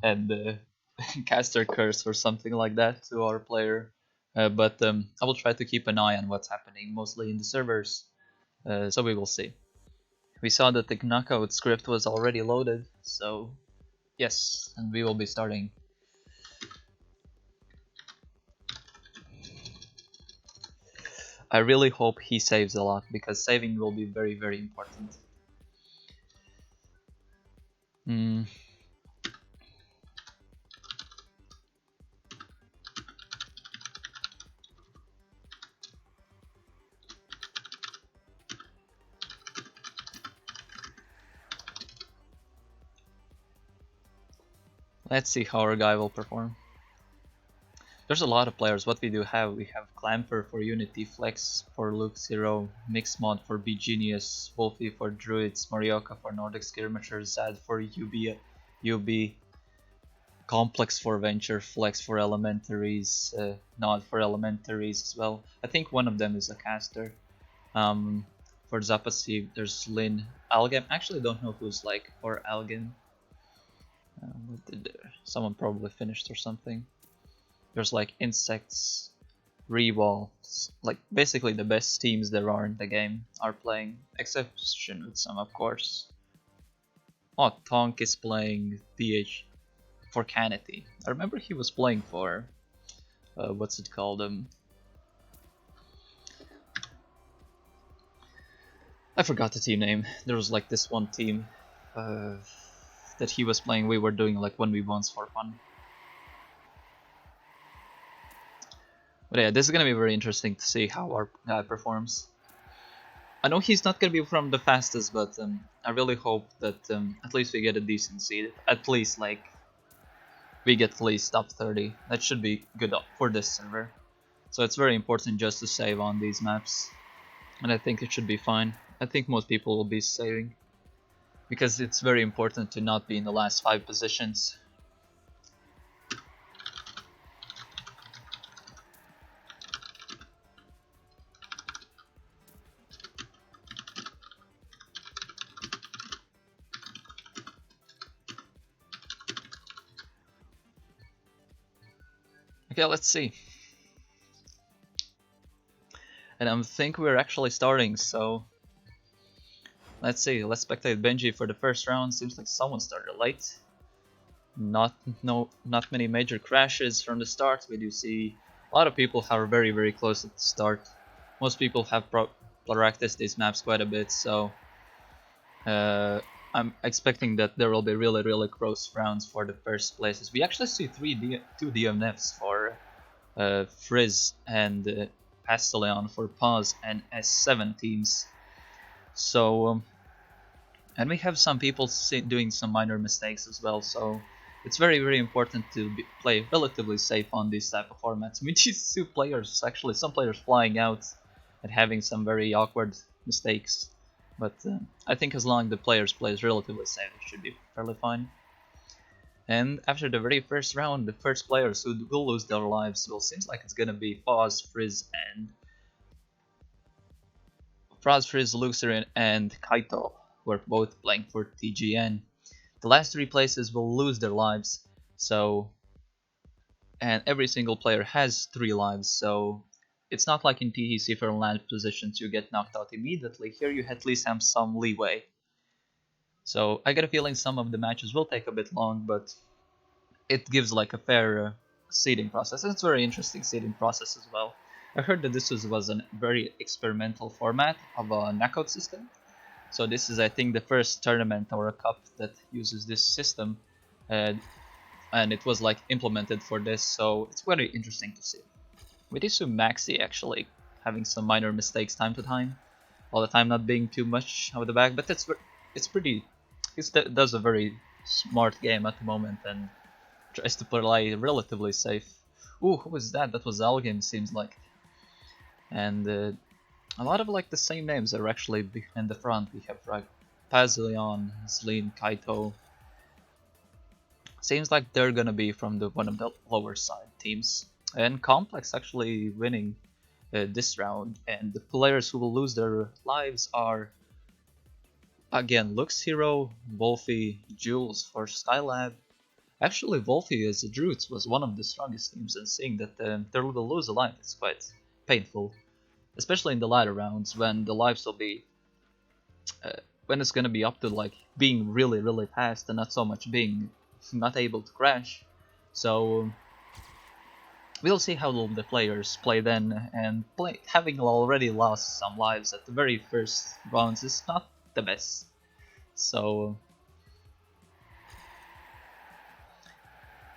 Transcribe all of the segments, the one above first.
and caster curse or something like that to our player. But I will try to keep an eye on what's happening, mostly in the servers. So we will see. We saw that the knockout script was already loaded, so yes, and we will be starting. I really hope he saves a lot, because saving will be very, very important. Hmm. Let's see how our guy will perform. There's a lot of players. What we do have, we have Clamper for Unity, Flex for Luke Zero, Mixmod for Be Genius, Wolfie for Druids, Morioka for Nordic Skirmishers, Zad for UB, Complex for Venture, Flex for Elementaries, Nod for Elementaries as well. I think one of them is a caster. For Zapasi, there's Lin, Algen. Actually, don't know who's like for Algen. What did someone probably finished or something? There's like Insects, Rewalls, like basically the best teams there are in the game are playing, exception with some, of course. Oh, Tonk is playing DH for Canity. I remember he was playing for what's it called? I forgot the team name. There was like this one team that he was playing. We were doing like 1v1s for fun. But yeah, this is gonna be very interesting to see how our guy performs. I know he's not gonna be from the fastest, but I really hope that at least we get a decent seed. At least like we get at least top 30. That should be good for this server. So it's very important just to save on these maps, and I think it should be fine. I think most people will be saving, because it's very important to not be in the last 5 positions. Okay, let's see. And I think we're actually starting, so let's see. Let's spectate Benji for the first round. Seems like someone started late. Not many major crashes from the start. We do see a lot of people are very, very close at the start. Most people have practiced these maps quite a bit, so I'm expecting that there will be really, really close rounds for the first places. We actually see two DNFs for Frizz and Pasteleon for Pause and S7 teams. So, and we have some people doing some minor mistakes as well. So it's very, very important to play relatively safe on these type of formats. We see two players, actually some players flying out and having some very awkward mistakes. But I think as long as the players plays relatively safe, it should be fairly fine. And after the very first round, the first players who will lose their lives, well, seems like it's gonna be Frizz, Luxurian, and Kaito, who are both playing for TGN. The last 3 places will lose their lives, so, and every single player has 3 lives, so it's not like in TTC for land positions you get knocked out immediately. Here you at least have some leeway. So I get a feeling some of the matches will take a bit long, but it gives like a fair seeding process. It's a very interesting seeding process as well. I heard that this was a very experimental format of a knockout system. So this is, I think, the first tournament or a cup that uses this system, and it was like implemented for this. So it's very interesting to see. We did see Maxi actually having some minor mistakes time to time, all the time not being too much out of the bag, but it's pretty. He does a very smart game at the moment and tries to play relatively safe. Ooh, who was that? That was Algin, seems like. And a lot of like the same names are actually in the front. We have like Pazilion, Zlin, Kaito. Seems like they're gonna be from one of the lower side teams. And Complex actually winning this round. And the players who will lose their lives are again Lux Hero, Wolfie, Jules for Skylab, Actually, Wolfie as a Druids was one of the strongest teams, and seeing that they will lose a life is quite painful, especially in the latter rounds when the lives will be when it's gonna be up to like being really fast and not so much being not able to crash. So we'll see how the players play then, and having already lost some lives at the very first rounds is not the best. So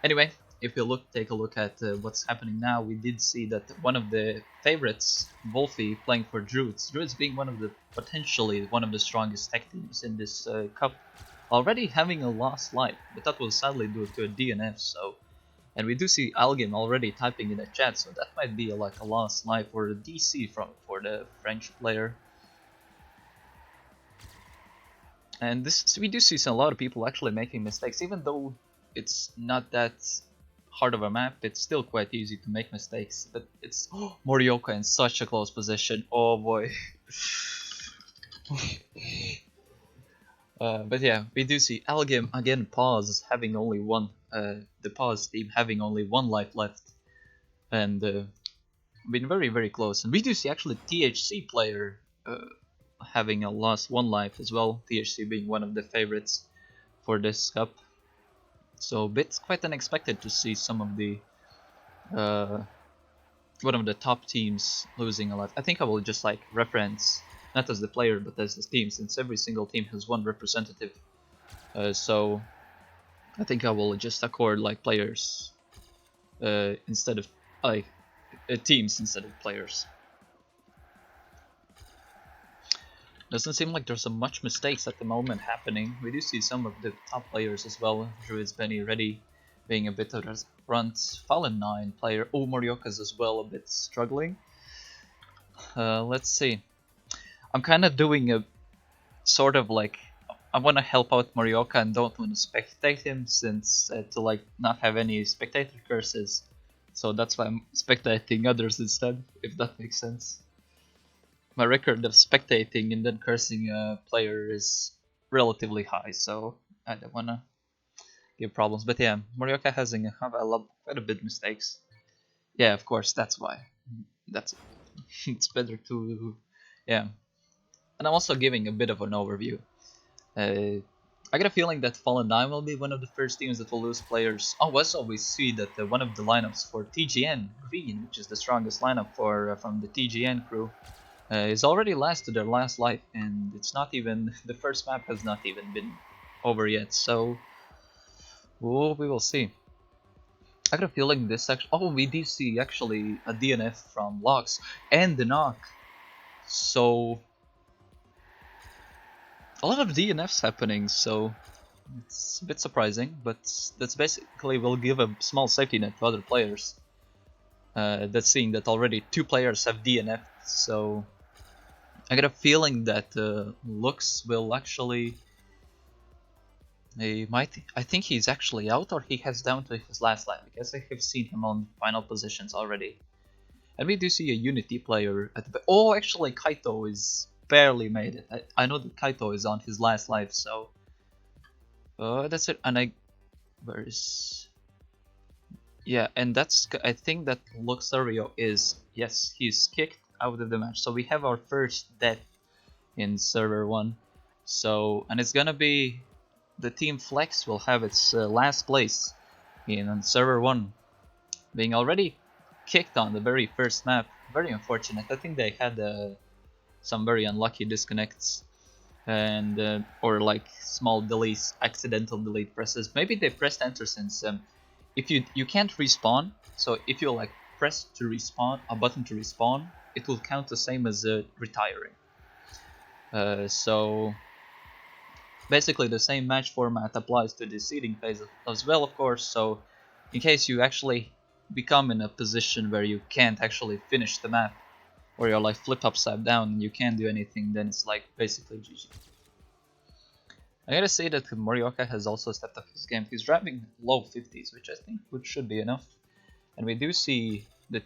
anyway, if you take a look at what's happening now, we did see that one of the favorites, Wolfie, playing for Druids. Druids being potentially one of the strongest tech teams in this cup, already having a lost life, but that was sadly due to a DNF. So, and we do see Algim already typing in the chat, so that might be like a lost life or a DC for the French player. And this, we do see a lot of people actually making mistakes, even though it's not that hard of a map. It's still quite easy to make mistakes. But it's Morioka in such a close position. Oh boy. But yeah, we do see Algim again pause having only one. The pause team having only one life left, and been very close. And we do see actually THC player having a lost one life as well. THC being one of the favorites for this cup. So it's quite unexpected to see some of the one of the top teams losing a lot. I think I will just like reference not as the player but as the team, since every single team has one representative. So I think I will just accord like players instead of like teams instead of players. Doesn't seem like there's so much mistakes at the moment happening. We do see some of the top players as well. Druids, Benny, Ready being a bit of a front. Fallen 9 player. Oh, Morioka's as well a bit struggling. Let's see. I'm kind of doing a sort of like I want to help out Morioka and don't want to spectate him, since to like not have any spectator curses. So that's why I'm spectating others instead, if that makes sense. My record of spectating and then cursing a player is relatively high, so I don't wanna give problems. But yeah, Morioka has quite a bit mistakes. Yeah, of course, that's why. That's it's better to yeah. And I'm also giving a bit of an overview. I get a feeling that Fallen 9 will be one of the first teams that will lose players. Oh, also we see that one of the lineups for TGN Green, which is the strongest lineup for from the TGN crew, is already last to their last life, and it's not even the first map has not even been over yet. So we will see. I got a feeling this actually. Oh, we do see actually a DNF from Lux and the knock. So a lot of DNFs happening. So it's a bit surprising, but that's basically will give a small safety net to other players. That's seeing that already 2 players have DNF. So I get a feeling that Lux will actually. I think he's actually out, or he has down to his last life, because I have seen him on final positions already. And we do see a Unity player at the. Oh, actually, Kaito is barely made it. I know that Kaito is on his last life, so. That's it. And where is. Yeah, and I think that Luxario is. Yes, he's kicked out of the match. So we have our first death in server 1. So, and it's gonna be the team Flex will have its last place in server 1, being already kicked on the very first map. Very unfortunate. I think they had some very unlucky disconnects and or like small deletes, accidental delete presses. Maybe they pressed enter, since if you can't respawn. So if you like press to respawn a button to respawn, it will count the same as retiring. So basically the same match format applies to the seeding phase as well, of course. So in case you actually become in a position where you can't actually finish the map, or you're like flipped upside down and you can't do anything, then it's like basically GG. I gotta say that Morioka has also stepped up his game. He's driving low 50s, which I think should be enough. And we do see the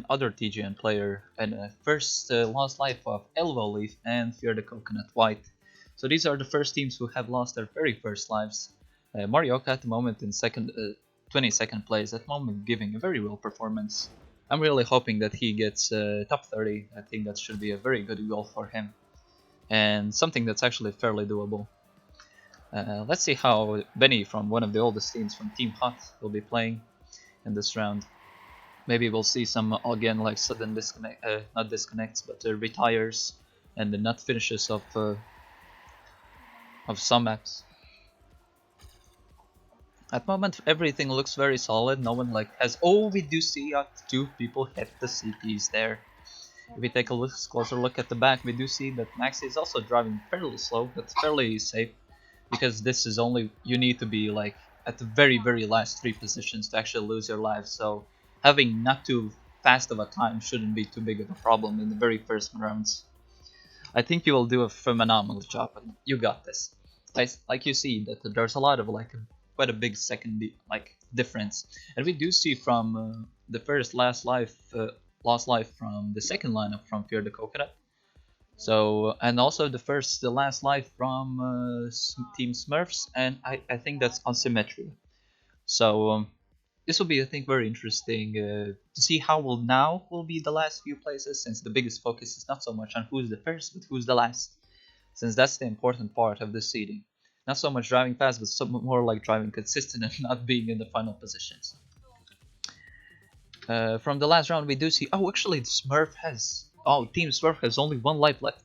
other TGN player, and first lost life of Elbow Leaf and Fear the Coconut White. So these are the first teams who have lost their very first lives. Marioka at the moment in 22nd place, at the moment giving a very well performance. I'm really hoping that he gets top 30. I think that should be a very good goal for him, and something that's actually fairly doable. Let's see how Benny from one of the oldest teams from Team Hot will be playing in this round. Maybe we'll see some again like sudden disconnect, not disconnects, but retires and the nut finishes of some maps. At the moment, everything looks very solid. No one like has. Oh, we do see two people hit the CPs there. If we take a closer look at the back, we do see that Maxi is also driving fairly slow. That's fairly safe because this is only you need to be like at the very last 3 positions to actually lose your life. So having not too fast of a time shouldn't be too big of a problem in the very first rounds. I think you will do a phenomenal job, and you got this. Like you see that there's a lot of like quite a big second like difference, and we do see from the first last life from the second lineup from Fear the Coconut. So and also the last life from Team Smurfs, and I think that's on Symmetry. So this will be, I think, very interesting to see how will be the last few places, since the biggest focus is not so much on who's the first, but who's the last, since that's the important part of this seeding. Not so much driving fast, but more like driving consistent and not being in the final positions. From the last round, we do see. Oh, actually, Team Smurf has only 1 life left.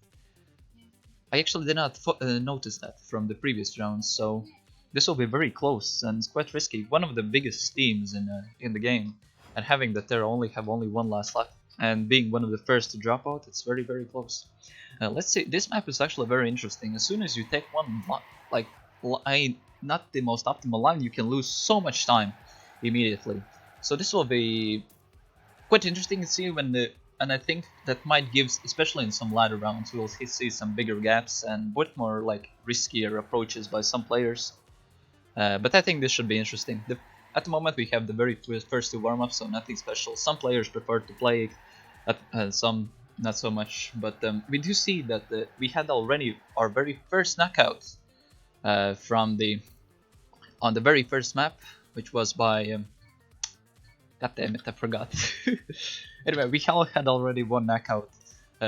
I actually did not notice that from the previous rounds, so this will be very close and it's quite risky. One of the biggest teams in the game, and having that there only 1 last left, and being one of the first to drop out, it's very close. Let's see. This map is actually very interesting. As soon as you take one like line, not the most optimal line, you can lose so much time immediately. So this will be quite interesting to see and I think that might give, especially in some latter rounds, we'll see some bigger gaps and bit more like riskier approaches by some players. But I think this should be interesting. At the moment we have the very first 2 warm-ups, so nothing special. Some players prefer to play, some not so much. But we do see that we had already our very first knockout on the very first map, which was by God damn it, I forgot. Anyway, we all had already 1 knockout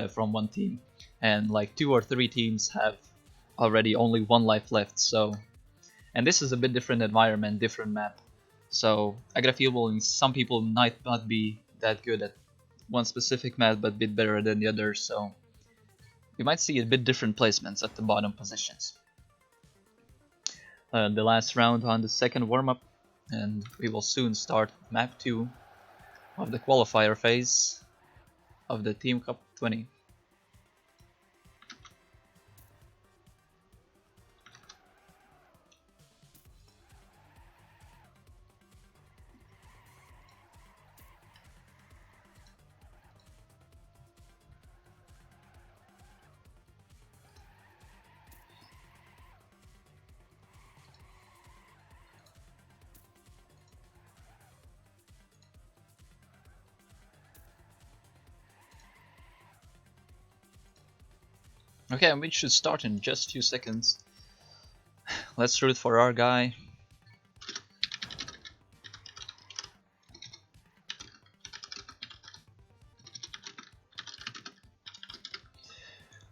from one team, and like 2 or 3 teams have already only 1 life left. So, and this is a bit different environment, different map. So I got a feeling some people might not be that good at one specific map, but a bit better than the other. So we might see a bit different placements at the bottom positions. The last round on the second warm-up, and we will soon start map 2 of the qualifier phase of the Team Cup 20. Okay, and we should start in just a few seconds. Let's root for our guy.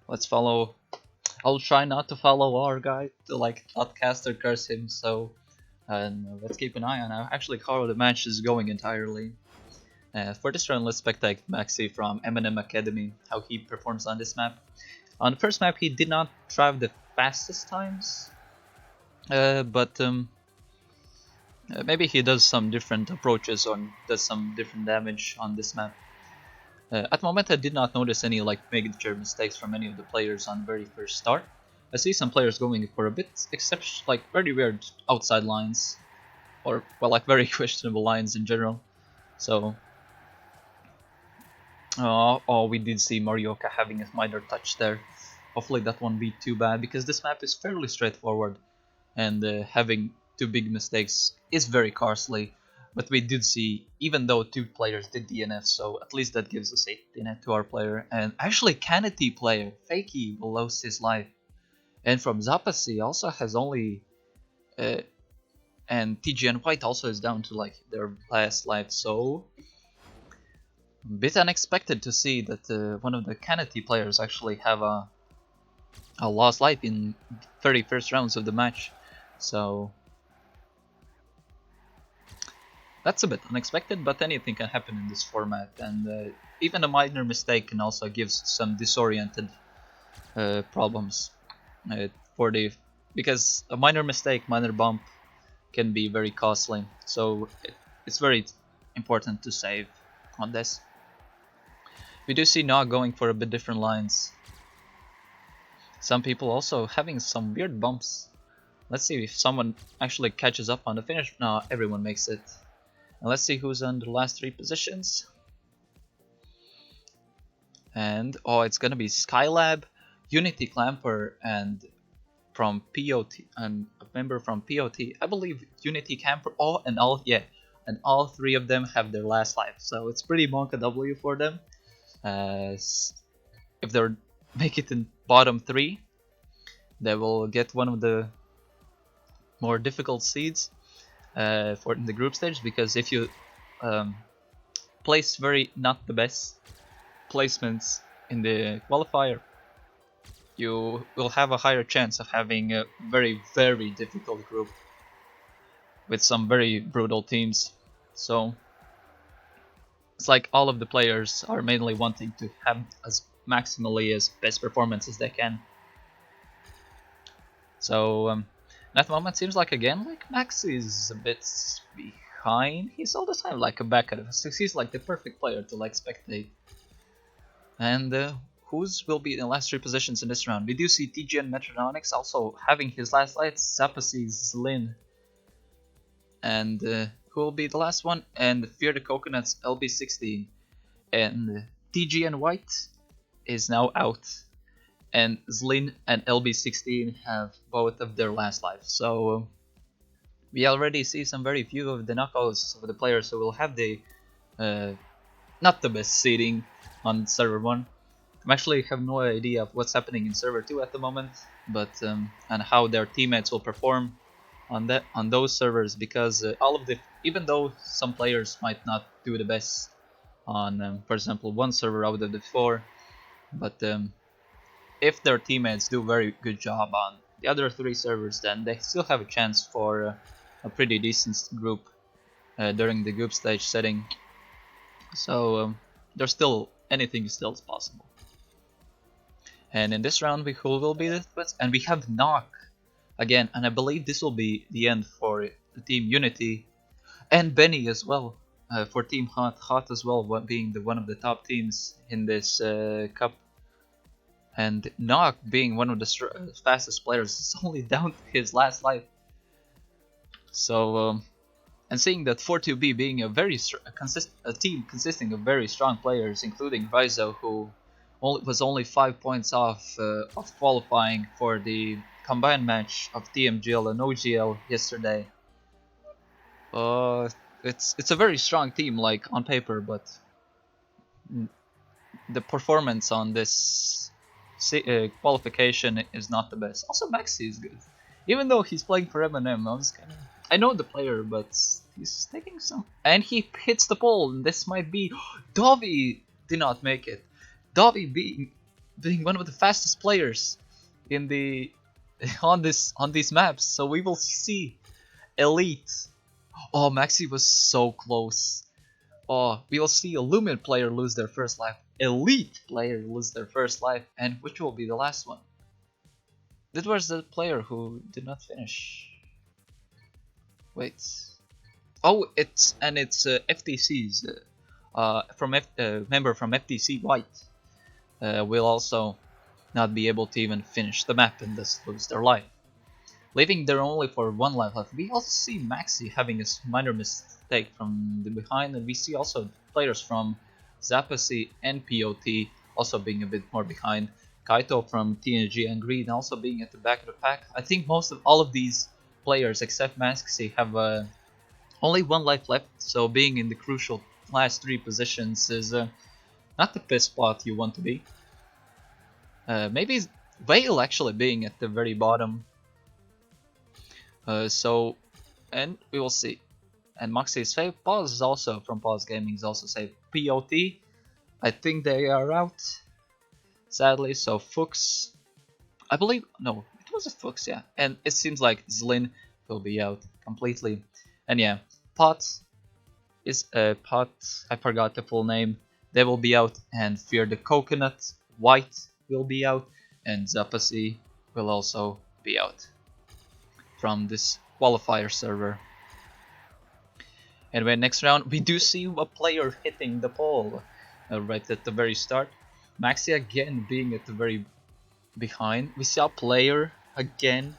Let's follow. I'll try not to follow our guy to like not cast or curse him. So, and let's keep an eye on actually how the match is going entirely. For this round, let's spectate Maxi from M&M Academy, how he performs on this map. On the first map, he did not drive the fastest times, but maybe he does some different approaches or does some different damage on this map. At the moment, I did not notice any like major mistakes from any of the players on the very first start. I see some players going for a bit like very weird outside lines, or well, like very questionable lines in general. So, oh, we did see Morioka having a minor touch there. Hopefully that won't be too bad, because this map is fairly straightforward, and having 2 big mistakes is very costly. But we did see, even though 2 players did DNF, so at least that gives a safety net to our player. And actually, Canity player, Fakey, will lose his life. And from Zapasi also has only and TGN White also is down to like their last life, so a bit unexpected to see that one of the Kanati players actually have a lost life in 31st rounds of the match. So that's a bit unexpected, but anything can happen in this format, and even a minor mistake can also give some disoriented problems for the because a minor mistake, minor bump can be very costly. So it's very important to save on this. We do see Nog going for a bit different lines. Some people also having some weird bumps. Let's see if someone actually catches up on the finish. No, everyone makes it. And let's see who's on the last 3 positions. And oh, it's gonna be Skylab, Unity Clamper, and from POT, and a member from POT. I believe Unity Camper. Oh, and all 3 of them have their last life. So it's pretty Monka W for them. If they make it in bottom 3, they will get one of the more difficult seeds for in the group stage, because if you place very not the best placements in the qualifier, you will have a higher chance of having a very difficult group with some very brutal teams. So it's like all of the players are mainly wanting to have as maximally as best performance as they can. So that moment seems like again like Max is a bit behind. He's all the time like a back at it. So he's like the perfect player to like spectate. And whose will be in the last 3 positions in this round? We do see TGN Metrononics also having his last lights, Zapacy's Lin. And who will be the last one? And Fear the Coconuts LB16. And TGN White is now out. And Zlin and LB16 have both of their last life. So we already see some very few of the knockouts of the players who will have the not the best seeding on server 1. I actually have no idea of what's happening in server 2 at the moment, but and how their teammates will perform on those servers, because even though some players might not do the best on for example 1 server out of the 4, but if their teammates do a very good job on the other 3 servers, then they still have a chance for a pretty decent group during the group stage setting. So there's still anything is still possible. And in this round, who will be the best? And we have Knock again, and I believe this will be the end for the Team Unity and Benny as well for Team Hot as well, being one of the top teams in this cup. And Knock being one of the fastest players is only down to his last life. So and seeing that 4-2B being a team consisting of very strong players, including Rizo, who was only 5 points off of qualifying for the combined match of TMGL and OGL yesterday. It's a very strong team, like on paper, but the performance on this qualification is not the best. Also, Maxi is good, even though he's playing for Eminem. I know the player, but he's taking some, and he hits the pole. And this might be Dovi did not make it. Dovi being one of the fastest players in the on these maps, so we will see Elite. Oh, Maxi was so close. Oh, we will see a Lumen player lose their first life, Elite player lose their first life, and which will be the last one? That was the player who did not finish. Wait. Oh, it's FTC's member from FTC White will also not be able to even finish the map and thus lose their life, leaving there only for 1 life left. We also see Maxi having a minor mistake from the behind, and we see also players from Zapacy and POT also being a bit more behind. Kaito from TNG and Green also being at the back of the pack. I think most of all of these players except Maxi have only 1 life left, so being in the crucial last 3 positions is not the best spot you want to be. Maybe Vale actually being at the very bottom. So and we will see. And Moxie is saved. Pause is also from Pause Gaming is also saved. POT, I think they are out, sadly. So Fuchs, I believe, no, it was a Fuchs, yeah. And it seems like Zlin will be out completely. And yeah, Pot is Pot. I forgot the full name. They will be out, and Fear the Coconut White will be out, and Zapasi will also be out from this qualifier server. Anyway, next round we do see a player hitting the pole right at the very start. Maxi again being at the very behind. We see a player again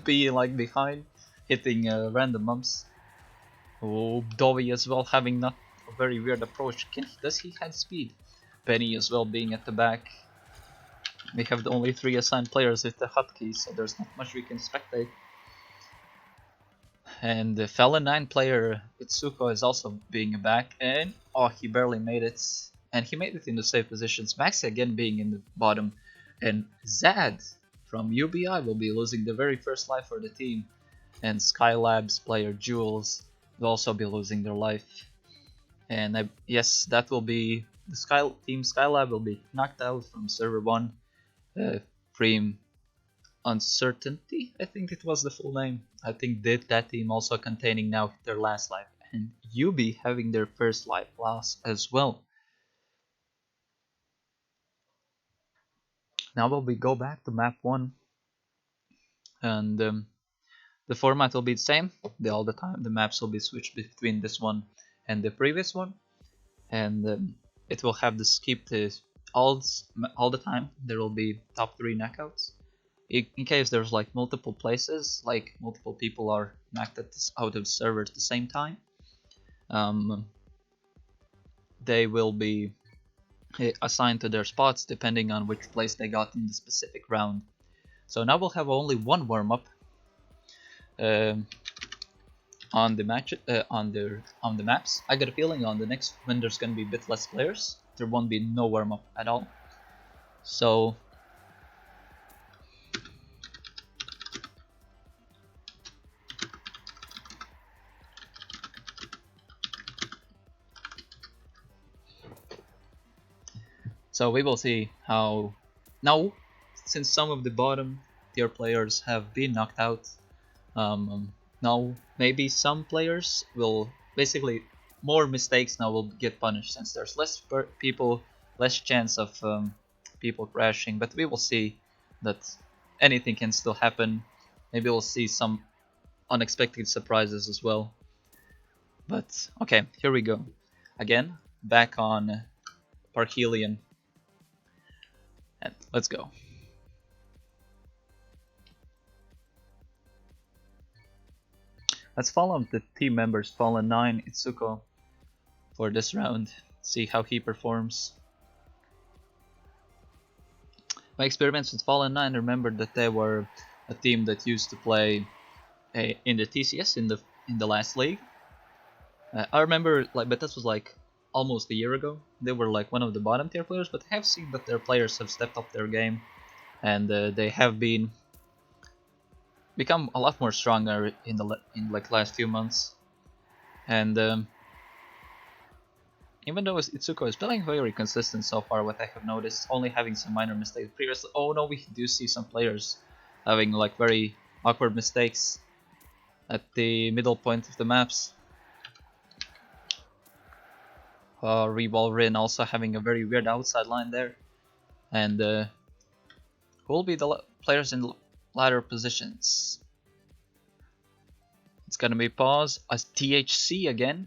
being like behind, hitting random bumps. Oh, Dovi as well having not a very weird approach. Does he have speed? Penny as well being at the back. We have the only 3 assigned players with the hotkeys, so there's not much we can spectate. And the Felon 9 player Itsuko is also being back, and oh, he barely made it. And he made it in the safe positions. Maxi again being in the bottom, and Zad from UBI will be losing the very first life for the team. And Skylab's player Jules will also be losing their life. And yes, that will be the team Skylab will be knocked out from server 1. Frame Uncertainty, I think it was the full name. I think that team also containing now their last life, and UB having their first life loss as well. Now we go back to map 1, and the format will be the same. All the time the maps will be switched between this one and the previous one, and it will have the skip all the time. There will be top 3 knockouts. In case there's like multiple places, like multiple people are knocked out of the server at the same time, they will be assigned to their spots depending on which place they got in the specific round. So now we'll have only one warm-up on the match on the maps. I got a feeling on the next when there's gonna be a bit less players, there won't be no warm-up at all. So we will see how now, since some of the bottom tier players have been knocked out, now maybe some players will basically more mistakes now will get punished since there's less people, less chance of people crashing. But we will see that anything can still happen. Maybe we'll see some unexpected surprises as well. But okay, here we go. Again, back on Parhelion. And let's go. Let's follow the team members Fallen 9 Itsuko for this round. See how he performs. My experiments with Fallen 9, remember that they were a team that used to play in the TCS in the last league. I remember, but this was like almost a year ago. They were like one of the bottom tier players, but I have seen that their players have stepped up their game, and they have become a lot more stronger in like last few months. And even though Itsuko is playing very consistent so far, what I have noticed, only having some minor mistakes previously. Oh no, we do see some players having like very awkward mistakes at the middle point of the maps. Reball Rin also having a very weird outside line there. And who will be the players in ladder positions? It's gonna be Pause, as THC again,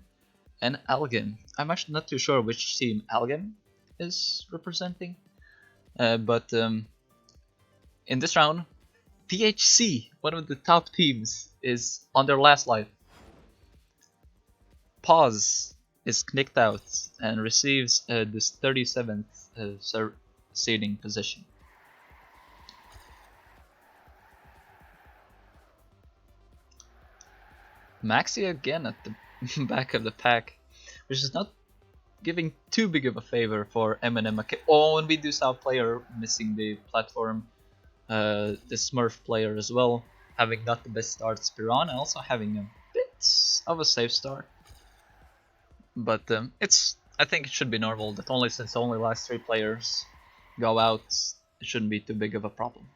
and Algen. I'm actually not too sure which team Algen is representing. But in this round, THC, one of the top teams, is on their last life. Pause is kicked out and receives this 37th seeding position. Maxi again at the back of the pack, which is not giving too big of a favor for Eminem. Oh, and we do saw a player missing the platform, the Smurf player as well, having not the best starts. Piranha also having of a safe start, but I think it should be normal that since only last 3 players go out, it shouldn't be too big of a problem.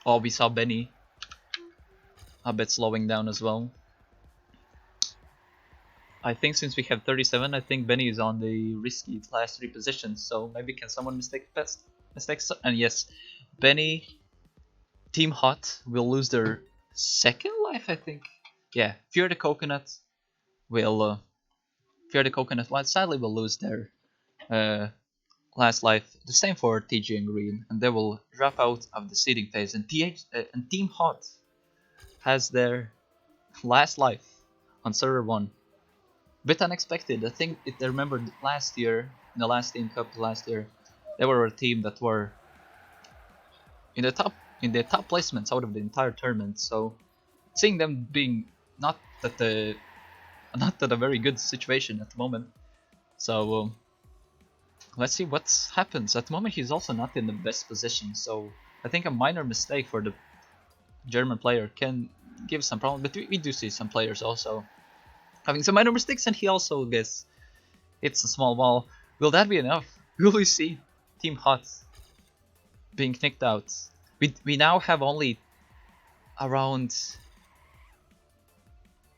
Oh, we saw Benny a bit slowing down as well. I think since we have 37, I think Benny is on the risky last 3 positions, so maybe can someone mistakes? And yes, Benny, Team Hot will lose their 2nd life, I think. Yeah, Fear the Coconut will sadly will lose their last life. The same for TG and Green, and they will drop out of the seeding phase. And Team Hot has their last life on server 1. Bit unexpected. I think I remember last year, in the last Team Cup last year, they were a team that were in the top placements out of the entire tournament. So seeing them being not at a very good situation at the moment. So let's see what happens. At the moment, he's also not in the best position. So I think a minor mistake for the German player can give some problem. But we do see some players also having some minor mistakes, and he also gets hits a small wall. Will that be enough? Will we see Team Hot being kicked out? We now have only around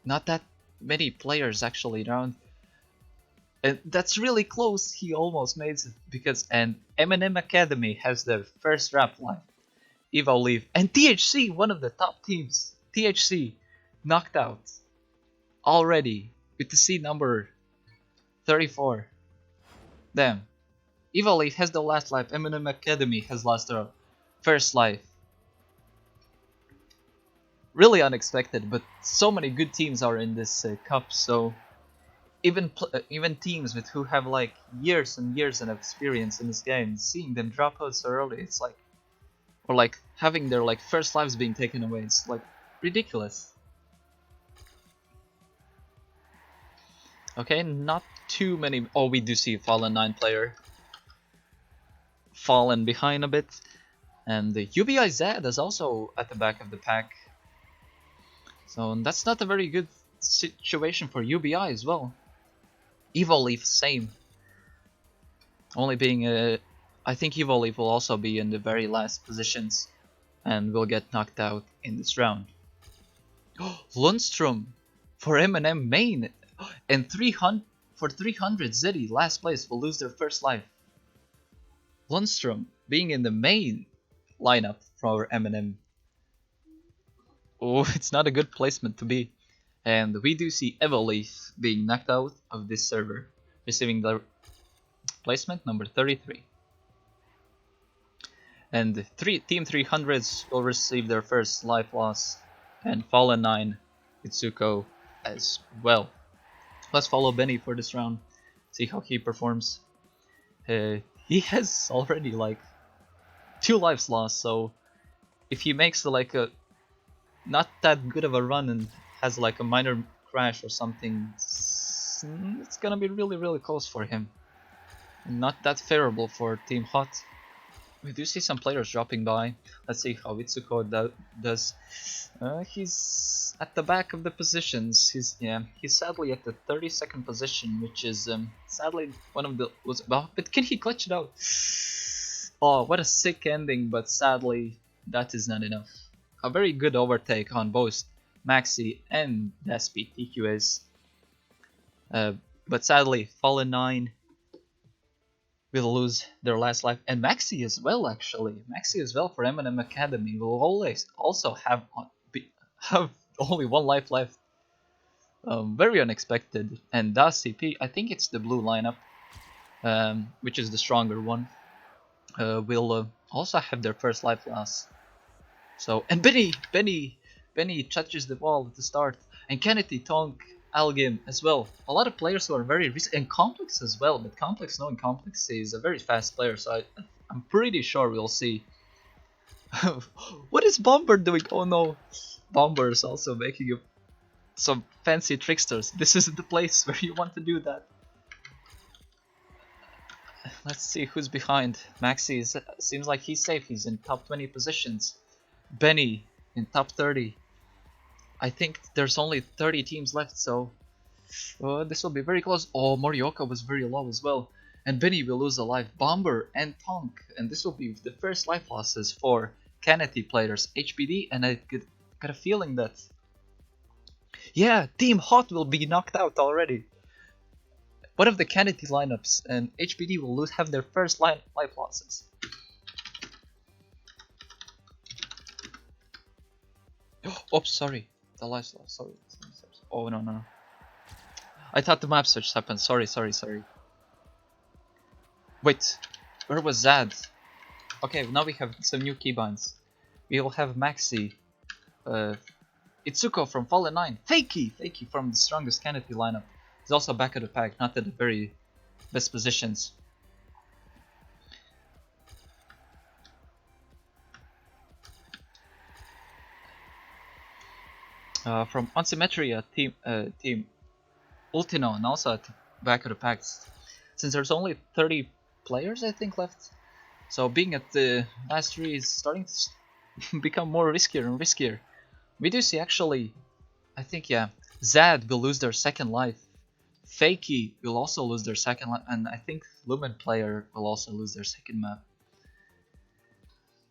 not that many players actually around, and that's really close. He almost made it because M&M Academy has their first rap line. Evo leave and THC, one of the top teams. THC knocked out already with the seed number 34. Damn. Evo leave has the last life. M&M Academy has lost their first life. Really unexpected, but so many good teams are in this cup, so even teams with who have like years and years of experience in this game, seeing them drop out so early, it's like, or like having their like first lives being taken away, it's like ridiculous. Okay, not too many. Oh, we do see Fallen 9 player fallen behind a bit, and the UBI Zed is also at the back of the pack. So that's not a very good situation for UBI as well. Evo Leaf, same. Only being I think Evo Leaf will also be in the very last positions and will get knocked out in this round. Lundstrom for M&M main and 300 Zeddy last place will lose their first life. Lundstrom being in the main lineup for M&M. Oh, it's not a good placement to be. And we do see Evoleaf being knocked out of this server, receiving the placement number 33. And Team 300s will receive their first life loss, and Fallen 9 Itsuko as well. Let's follow Benny for this round, see how he performs. He has already like 2 lives lost, so if he makes like a not that good of a run and has like a minor crash or something, it's gonna be really close for him. Not that favorable for Team Hot. We do see some players dropping by. Let's see how Itsuko does. He's at the back of the positions. He's sadly at the 32nd position, which is sadly one of the but can he clutch it out? Oh, what a sick ending! But sadly, that is not enough. A very good overtake on both Maxi and Despi TQS. But sadly, Fallen 9 will lose their last life, and Maxi as well. Actually, Maxi as well for M&M Academy will always also have only 1 life left. Very unexpected. And CP, I think it's the blue lineup, which is the stronger one, will also have their first life loss. So, and Benny touches the wall at the start, and Kennedy, Tonk, Algim as well. A lot of players who are very recent, and Complex as well. But knowing Complex is a very fast player, so I'm pretty sure we'll see. What is Bomber doing? Oh no, Bomber is also making some fancy tricksters. This isn't the place where you want to do that. Let's see who's behind. Maxi seems like he's safe. He's in top 20 positions. Benny in top 30. I think there's only 30 teams left, so this will be very close. Oh, Morioka was very low as well. And Benny will lose a life. Bomber and Tonk. And this will be the first life losses for Kennedy players. HPD, and I got a feeling that... Yeah, Team Hot will be knocked out already. One of the Kennedy lineups, and HPD will have their first life losses. Oops, sorry. The life loss, sorry. Oh, no. I thought the map switch happened. Sorry. Wait, where was Zad? Okay, now we have some new keybinds. We will have Maxi, Itsuko from Fallen 9, Fakey from the strongest Kennedy lineup. He's also back at the pack, not at the very best positions. From Unsymmetria, team Ultino, and also at the back of the packs. Since there's only 30 players, I think, left. So being at the last 3 is starting to become more riskier and riskier. We do see actually, I think, yeah, Zad will lose their second life. Fakey will also lose their second life, and I think Lumen player will also lose their second map.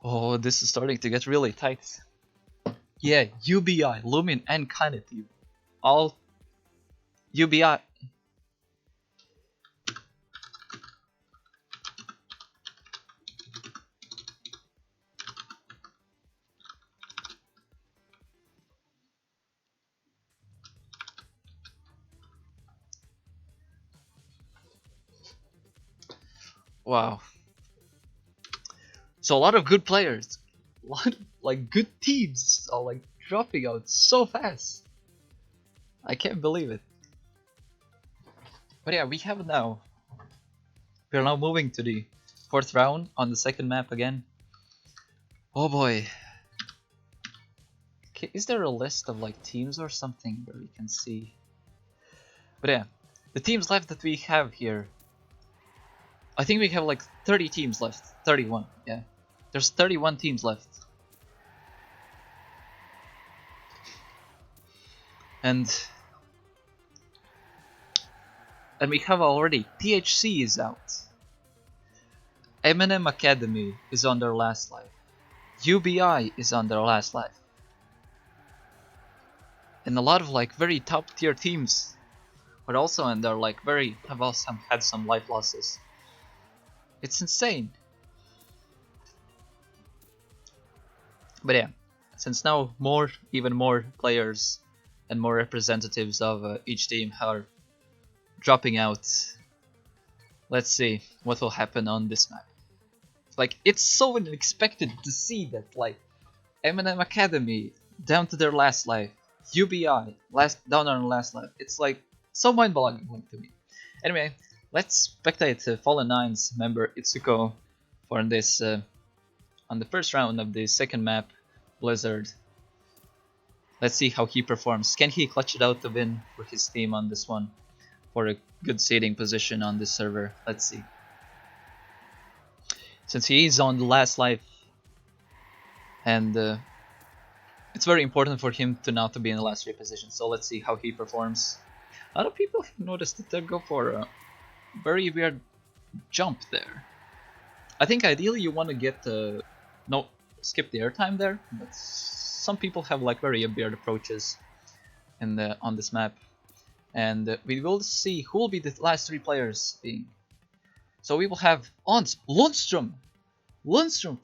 Oh, this is starting to get really tight. Yeah, UBI, Lumen, and Kennedy. All UBI. Wow. So a lot of good players, a lot of, like, good teams are like dropping out so fast. I can't believe it. But yeah, we are now moving to the 4th round on the second map again. Oh boy. Okay, is there a list of like teams or something where we can see? But yeah, the teams left that we have here. I think we have like 30 teams left. 31, yeah. There's 31 teams left. And we have already THC is out. M&M Academy is on their last life. UBI is on their last life. And a lot of like very top tier teams are also in their like have also had some life losses. It's insane. But yeah, since now even more players and more representatives of each team are dropping out, let's see what will happen on this map. Like, it's so unexpected to see that like M&M Academy down to their last life, UBI down on last life. It's like so mind-boggling to me. Anyway, let's spectate Fallen 9's member Itsuko for this on the first round of the second map, Blizzard. Let's see how he performs. Can he clutch it out to win for his team on this one? For a good seeding position on this server. Let's see. Since he is on the last life, and it's very important for him to now to be in the last 3 position. So let's see how he performs. A lot of people have noticed that they go for a very weird jump there. I think ideally you want to get skip the airtime there, but some people have like very weird approaches on this map. And we will see who will be the last 3 players being. So we will have Lundstrom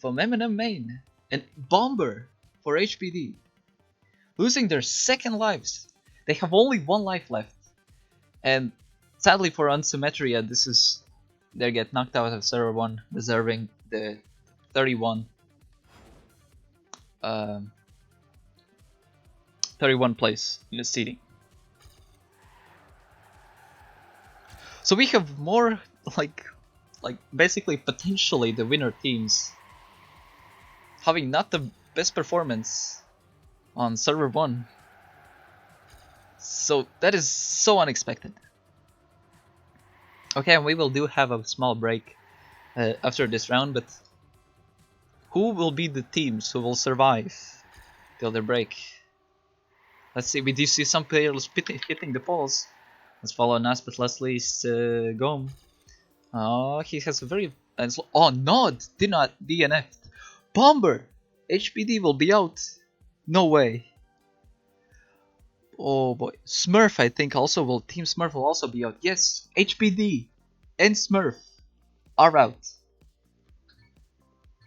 from M&M Main, and Bomber for HPD, losing their second lives. They have only 1 life left, and sadly for Unsymmetria, they get knocked out of server 1, deserving the 31 place in the seeding. So we have more like basically potentially the winner teams having not the best performance on server 1. So that is so unexpected. Okay, and we will have a small break after this round, but who will be the teams who will survive till the break? Let's see, we do see some players hitting the poles. Let's follow Nas, but Leslie's Gom. Oh, he has a very... Oh, Nod did not DNF. Bomber! HPD will be out. No way. Oh boy. Smurf, I think, also will... Team Smurf will also be out. Yes, HPD and Smurf are out.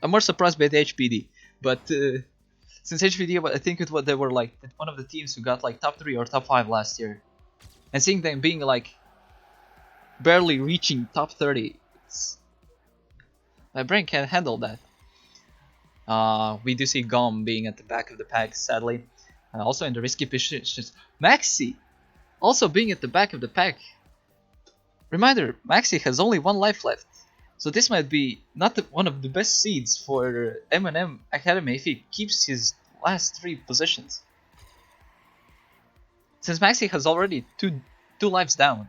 I'm more surprised by the HPD. But since HPD, I think they were like one of the teams who got like top 3 or top 5 last year. And seeing them being like barely reaching top 30, my brain can't handle that. We do see Gom being at the back of the pack, sadly. Also in the risky positions. Maxi also being at the back of the pack. Reminder, Maxi has only 1 life left. So this might be not one of the best seeds for M&M Academy if he keeps his last 3 positions. Since Maxi has already two lives down.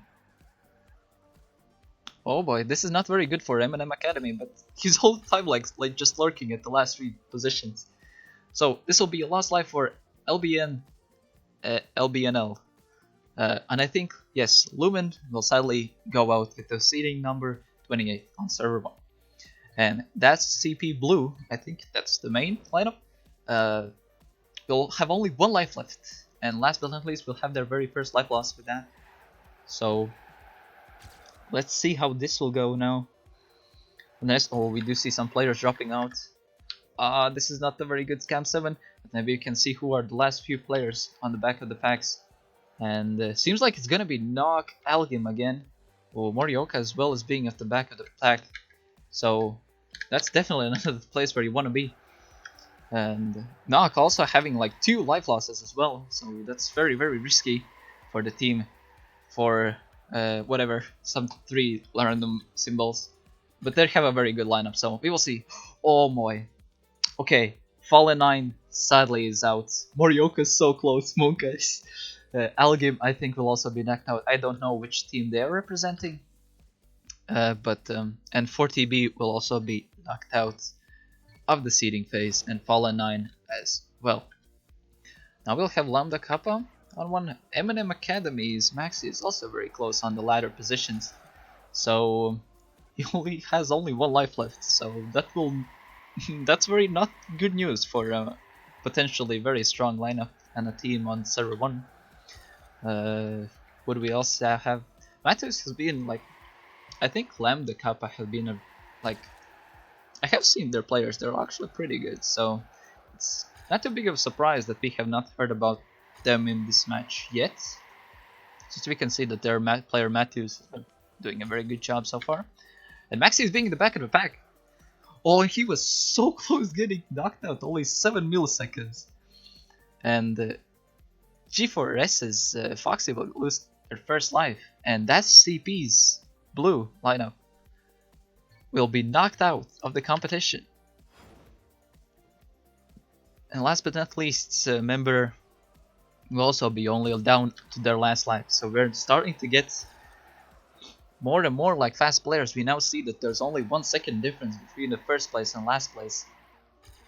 Oh boy, this is not very good for M&M Academy, but he's all the time like just lurking at the last 3 positions. So this will be a lost life for LBN, LBNL. And I think, yes, Lumen will sadly go out with the seeding number 28 on server 1. And that's CP Blue, I think that's the main lineup. Will have only 1 life left. And last but not least, will have their very first life loss with that. So let's see how this will go now. Next, oh, we do see some players dropping out. This is not a very good Scam 7. But maybe you can see who are the last few players on the back of the packs. And seems like it's gonna be Nock, Algim again. Or Morioka as well as being at the back of the pack. So that's definitely another place where you want to be. And Nock also having like 2 life losses as well. So that's very, very risky for the team. For whatever, some 3 random symbols. But they have a very good lineup, so we will see. Oh boy. Okay, Fallen 9 sadly is out. Morioka is so close, Monkas. Algim I think will also be knocked out. I don't know which team they are representing. And 40B will also be knocked out of the seeding phase, and Fallen 9 as well. Now we'll have Lambda Kappa on one. M&M Academy's Maxi is also very close on the ladder positions. So he only has 1 life left, so that will that's very not good news for a potentially very strong lineup and a team on server 1. What do we also have? Matthews has been like, I think Lambda Kappa has been a, like, I have seen their players, they're actually pretty good, so it's not too big of a surprise that we have not heard about them in this match yet. Since we can see that their player Matthews is doing a very good job so far. And Maxi is being in the back of the pack. Oh, he was so close getting knocked out, only 7 milliseconds. And G4S's Foxy will lose their first life. And that's CP's Blue lineup will be knocked out of the competition. And last but not least, member will also be only down to their last life. So we're starting to get more and more like fast players. We now see that there's only 1 second difference between the first place and last place.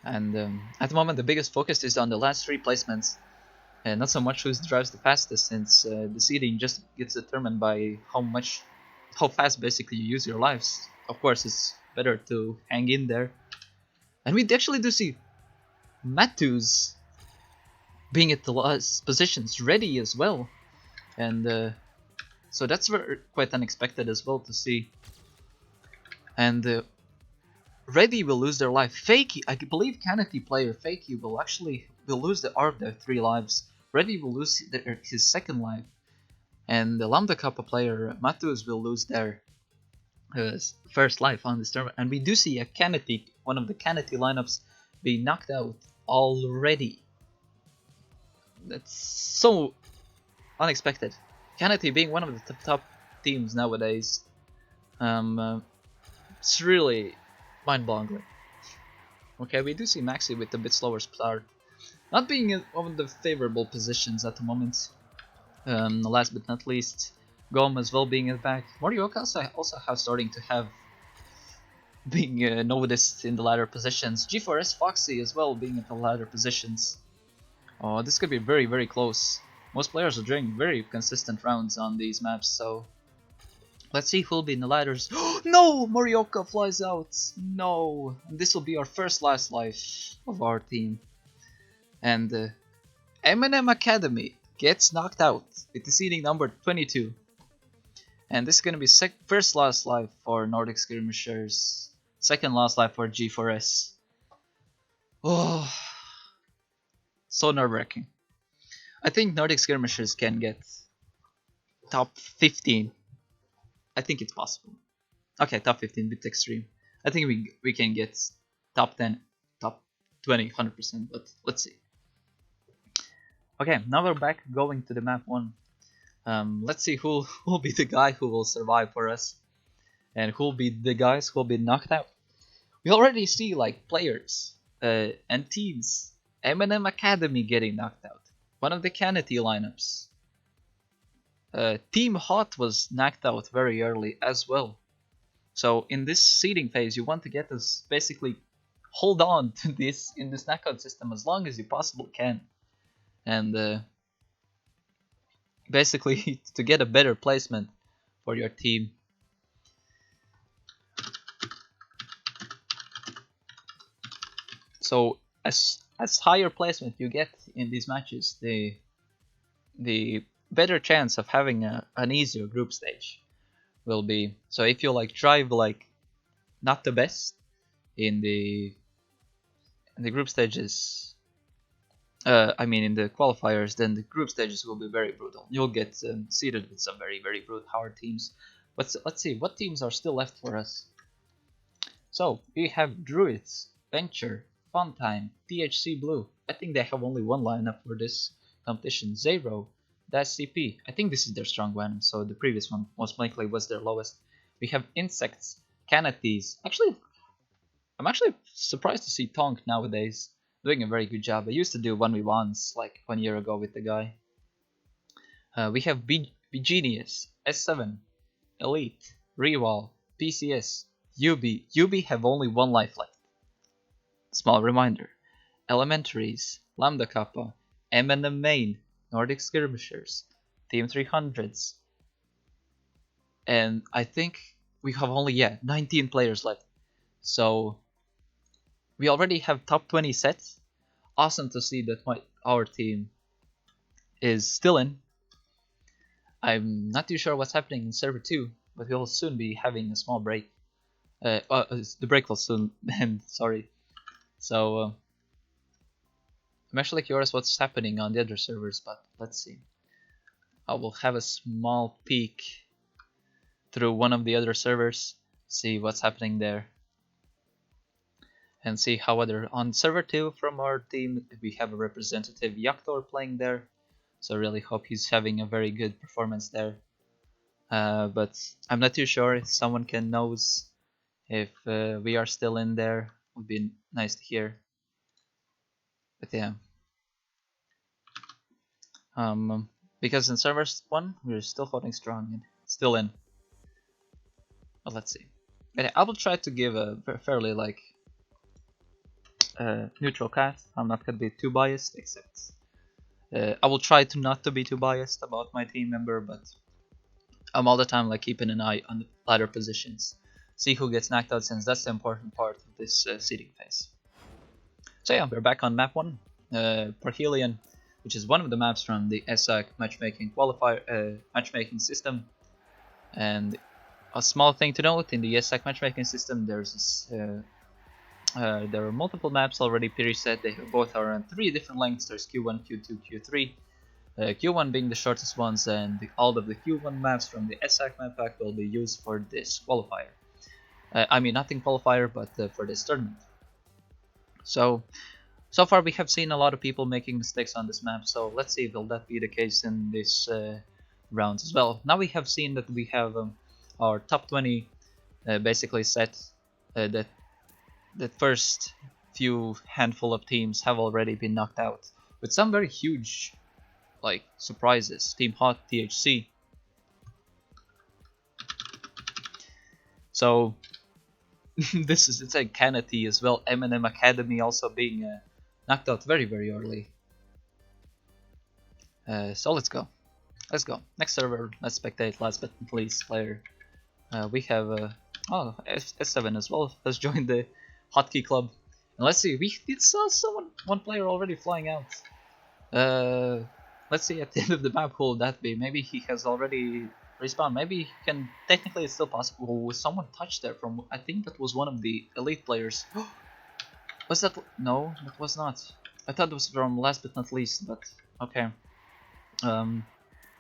And at the moment the biggest focus is on the last 3 placements. And not so much who drives the fastest, since the seeding just gets determined by how fast basically you use your lives. Of course, it's better to hang in there. And we actually do see Matthews being at the last positions, ready as well. And so that's quite unexpected as well to see. And Ready will lose their life. Fakey, I believe Canity player Fakey will lose their 3 lives. Ready will lose his 2nd life. And the Lambda Kappa player Matthews will lose their first life on this tournament. And we do see a Canity, one of the Canity lineups, be knocked out already. That's so unexpected. Canity being one of the top teams nowadays. It's really mind-boggling. Okay, we do see Maxi with a bit slower start, not being in one of the favorable positions at the moment. Last but not least, Gom as well being at back. Morioka also starting to have being noticed in the latter positions. G4S Foxy as well being at the latter positions. Oh, this could be very, very close. Most players are doing very consistent rounds on these maps, so let's see who'll be in the ladders. No! Morioka flies out! No! This will be our first last life of our team. And M&M Academy gets knocked out with the seeding number 22. And this is gonna be first last life for Nordic Skirmishers, second last life for G4S. Oh, so nerve-wracking. I think Nordic Skirmishers can get top 15. I think it's possible. Okay, top 15 bit extreme. I think we can get top 10, top 20, 100%, but let's see. Okay, now we're back going to the map 1. Let's see who'll be the guy who will survive for us, and who'll be the guys who'll be knocked out. We already see like players and teams. M&M Academy getting knocked out. One of the Canity lineups. Team Hot was knocked out very early as well. So in this seeding phase, you want to get us basically hold on to this in this knockout system as long as you possibly can, and basically to get a better placement for your team. So as higher placement you get in these matches, the better chance of having an easier group stage will be. So if you like drive like not the best in the group stages, I mean in the qualifiers, then the group stages will be very brutal. You'll get seeded with some very, very brutal hard teams. But let's see what teams are still left for us. So we have Druids, Venture, Funtime, THC Blue. I think they have only one lineup for this competition. Zero, Dash CP. I think this is their strong one, so the previous one most likely was their lowest. We have Insects, Canatees. Actually, I'm actually surprised to see Tonk nowadays doing a very good job. I used to do 1v1s like 1 year ago with the guy. We have Genius, S7, Elite, Rewall, PCS, UB. UB have only one life left. Small reminder. Elementaries, Lambda Kappa, M&M Main, Nordic Skirmishers, Team 300s. And I think we have only 19 players left. So we already have top 20 sets. Awesome to see that our team is still in. I'm not too sure what's happening in server 2, but we'll soon be having a small break. The break will soon end, sorry. So I'm actually curious what's happening on the other servers, but let's see. I will have a small peek through one of the other servers, see what's happening there, and see how other on server 2 from our team we have a representative Yaktor playing there, so I really hope he's having a very good performance there. But I'm not too sure if someone can knows if we are still in there. Would be nice to hear. But yeah, because in server 1 we're still holding strong and still in. But let's see. But I will try to give a fairly like neutral cast. I'm not gonna be too biased, except I will try to not to be too biased about my team member, but I'm all the time like keeping an eye on the ladder positions, see who gets knocked out, since that's the important part of this seeding phase. So yeah, we're back on map 1, Parhelion, which is one of the maps from the ESAC matchmaking qualifier matchmaking system. And a small thing to note, in the ESAC matchmaking system, there's this, there are multiple maps already preset. They both are on 3 different lengths. There's Q1, Q2, Q3. Q1 being the shortest ones, and all of the Q1 maps from the ESAC map pack will be used for this qualifier. I mean, not in qualifier, but for this tournament. So far we have seen a lot of people making mistakes on this map, so let's see will that be the case in this round as well. Now we have seen that we have our top 20 basically set. That the first few handful of teams have already been knocked out, with some very huge like surprises. Team Hot, THC. So this is, it's like Canity as well. M&M Academy also being knocked out very, very early. So let's go. Let's go. Next server, let's spectate last but not least player. We have oh S7 as well has joined the hotkey club. And let's see, we did saw one player already flying out. Uh, let's see at the end of the map who will that be. Maybe he has already respawned. Maybe he can. Technically, it's still possible. With someone touched there from. I think that was one of the elite players. Was that? No, that was not. I thought it was from last but not least. But okay. Um,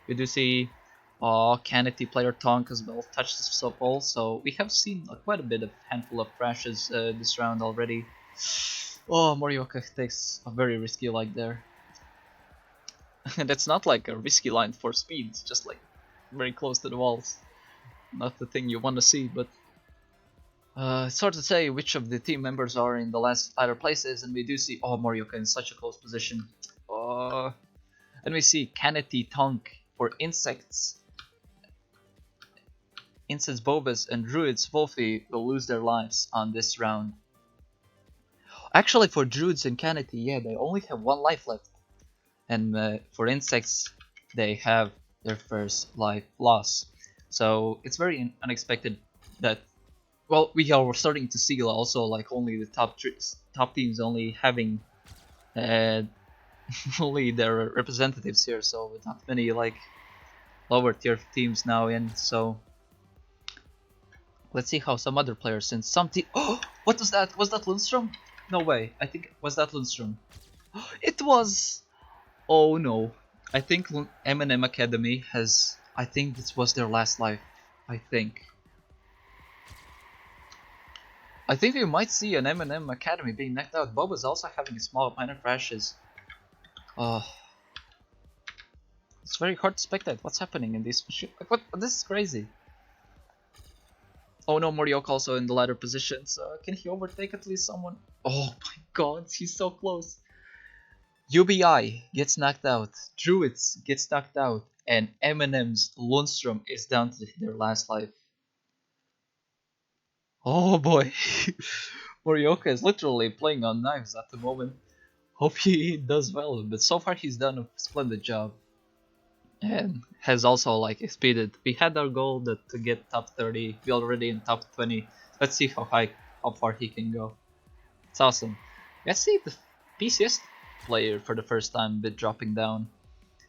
we do see Canity player Tonk as well touched the sub-pole, so we have seen quite a bit of handful of crashes this round already. Oh, Morioka takes a very risky line there. And that's not like a risky line for speed, it's just like very close to the walls. Not the thing you want to see, but it's hard to say which of the team members are in the last latter places, and we do see Morioka in such a close position. And we see Canity Tonk for insects. Insects Bobas and Druids Wolfie will lose their lives on this round. Actually, for Druids and Canity, yeah, they only have one life left. And for Insects, they have their first life loss. So it's very unexpected that, well, we are starting to see also like only the top teams only having only their representatives here, so not many like lower tier teams now in. So let's see how some other players, since some team. Oh, what was that? Was that Lundstrom? No way. I think was that Lundstrom. It was. Oh no. I think M&M Academy has. I think this was their last life. I think. I think we might see an M&M Academy being knocked out. Bob is also having a small minor crashes. It's very hard to spectate what's happening in this. What? This is crazy. Oh no, Morioka also in the ladder position, so can he overtake at least someone? Oh my god, he's so close. UBI gets knocked out, Druids gets knocked out, and M&M's Lundstrom is down to their last life. Oh boy. Morioka is literally playing on knives at the moment. Hope he does well, but so far he's done a splendid job. And has also like exceeded. We had our goal to get top 30. We already in top 20. Let's see how far he can go. It's awesome. Let's see the PCS player for the first time, a bit dropping down.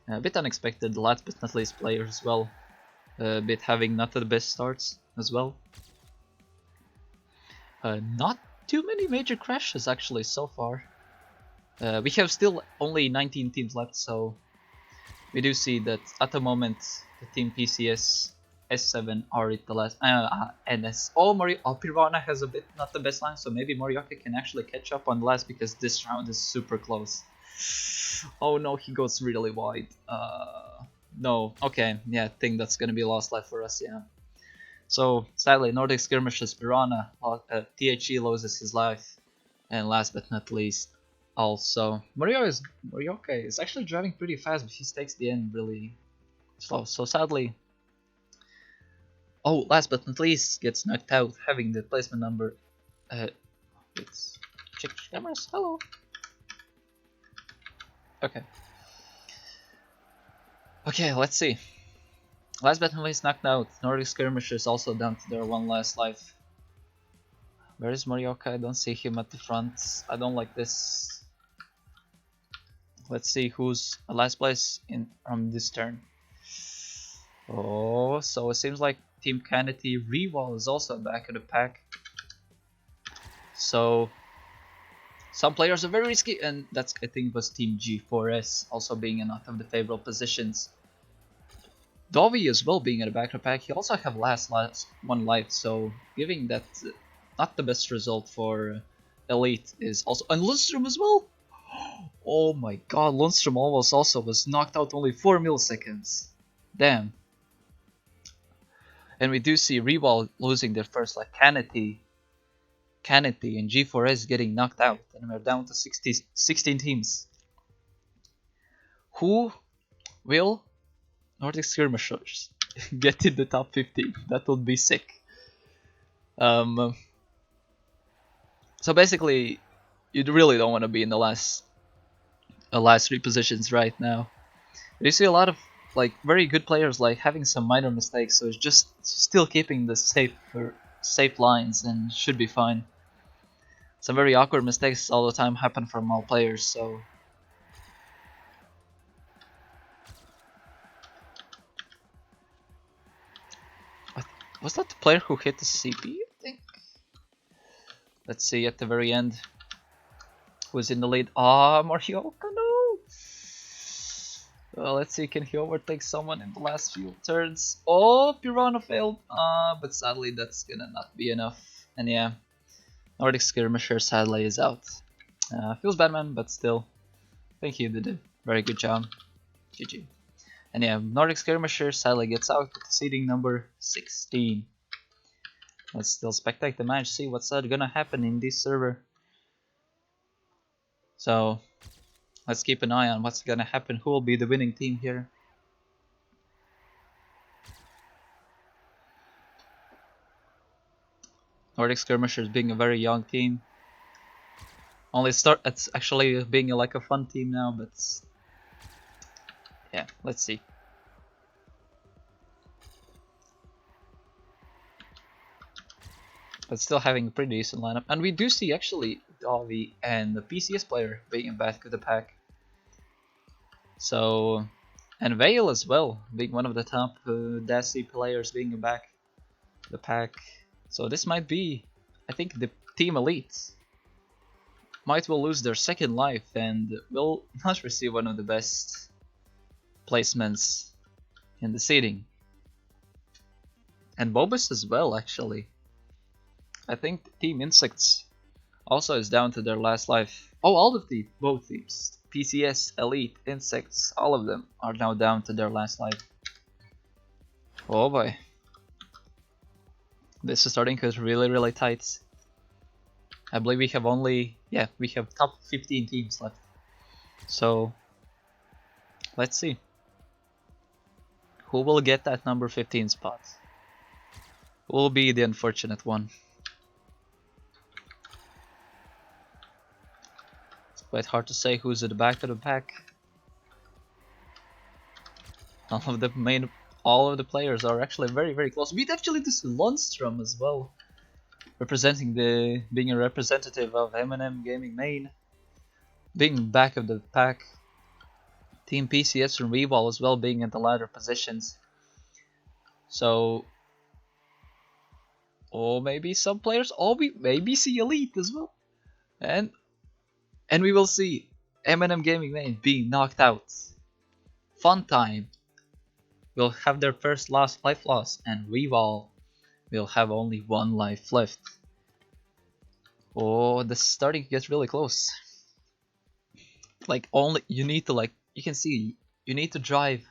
A bit unexpected. Last but not least player as well. A bit having not the best starts as well. Not too many major crashes actually so far. We have still only 19 teams left, so we do see that at the moment the team PCS S7 are at the last NS. Oh, Pirvana has a bit not the best line, so maybe Morioka can actually catch up on the last because this round is super close. Oh no, he goes really wide. No, okay, yeah, I think that's gonna be lost life for us, yeah. So sadly, Nordic Skirmishes Pirana, THE loses his life, and last but not least, also Morioka is actually driving pretty fast, but he takes the end really slow. So sadly, last but not least gets knocked out, having the placement number. Let's check cameras. Hello. Okay. Okay, let's see. Last but not least knocked out. Nordic Skirmishers also down to their one last life. Where is Morioka? I don't see him at the front. I don't like this. Let's see who's last place in from this turn. Oh, so it seems like Team Canity Rewall is also back in the pack. So some players are very risky, and that's I think was Team G4S also being in out of the favorable positions. Dovi as well being in the back of the pack. He also have last one life, so giving that not the best result for Elite is also, and Lundstrom as well. Oh my god, Lundstrom almost also was knocked out only 4 milliseconds. Damn. And we do see Rewall losing their first, like Canity and G4S getting knocked out, and we're down to 16 teams. Who will Nordic Skirmishers get in the top 50? That would be sick. So basically, you really don't want to be in the last 3 positions right now. You see a lot of like very good players like having some minor mistakes, so it's just still keeping the safe lines and should be fine. Some very awkward mistakes all the time happen from all players, so was that the player who hit the CP? I think. Let's see at the very end. Who's in the lead? Ah, Morioka, no! Well, let's see, can he overtake someone in the last few turns? Oh, Piranha failed. But sadly that's gonna not be enough. And yeah, Nordic Skirmisher sadly is out. Feels bad, man, but still, I think he did a very good job. GG. And yeah, Nordic Skirmisher sadly gets out with seeding number 16. Let's still spectate the match, see what's gonna happen in this server. So let's keep an eye on what's gonna happen. Who will be the winning team here? Nordic Skirmishers being a very young team. It's actually being like a fun team now, but yeah, let's see. But still having a pretty decent lineup, and we do see actually Davi and the PCS player being back of the pack. So, and Vale as well, being one of the top Dasi players being back the pack. So this might be, I think, the Team Elite might well lose their second life and will not receive one of the best placements in the seeding. And Bobus as well, actually. I think Team Insects also is down to their last life. Oh, all of both teams, PCS, Elite, Insects, all of them are now down to their last life. Oh boy. This is starting to get really tight. I believe we have we have top 15 teams left. So, let's see. Who will get that number 15 spot? Who will be the unfortunate one? It's quite hard to say who's at the back of the pack. All of the players are actually very close. Beat actually this Lundstrom as well, being a representative of M&M Gaming Main, being back of the pack. Team PCS and Rewall as well being in the latter positions. So, or maybe some players, or we maybe see Elite as well, and we will see M&M Gaming Main being knocked out. Fun time will have their first life loss, and Rewall will have only one life left. Oh, this is starting to get really close. Like you need to you can see you need to drive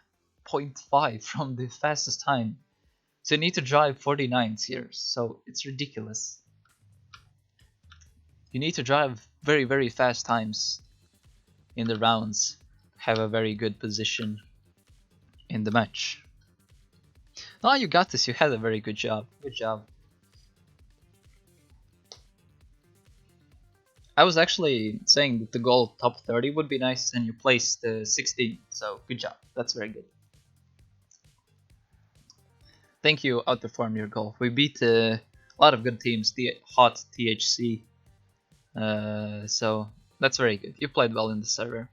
0.5 from the fastest time. So you need to drive 49s here. So it's ridiculous. You need to drive very fast times in the rounds. Have a very good position in the match. Oh, you got this. You had a very good job. Good job. I was actually saying that the goal top 30 would be nice, and you placed 16. So good job. That's very good. Think you outperformed your goal. We beat a lot of good teams. The hot THC. So that's very good. You played well in the server.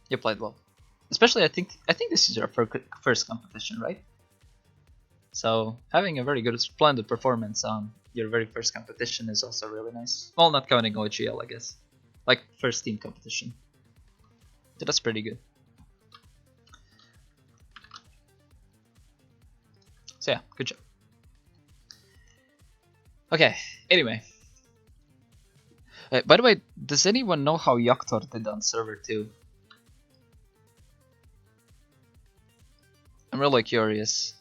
You played well. Especially, I think this is your first competition, right? So having a very good, splendid performance on your very first competition is also really nice. Well, not counting OGL, I guess. Like first team competition. So that's pretty good. So yeah, good job. Okay, anyway. By the way, does anyone know how Yaktor did on server 2? I'm really curious.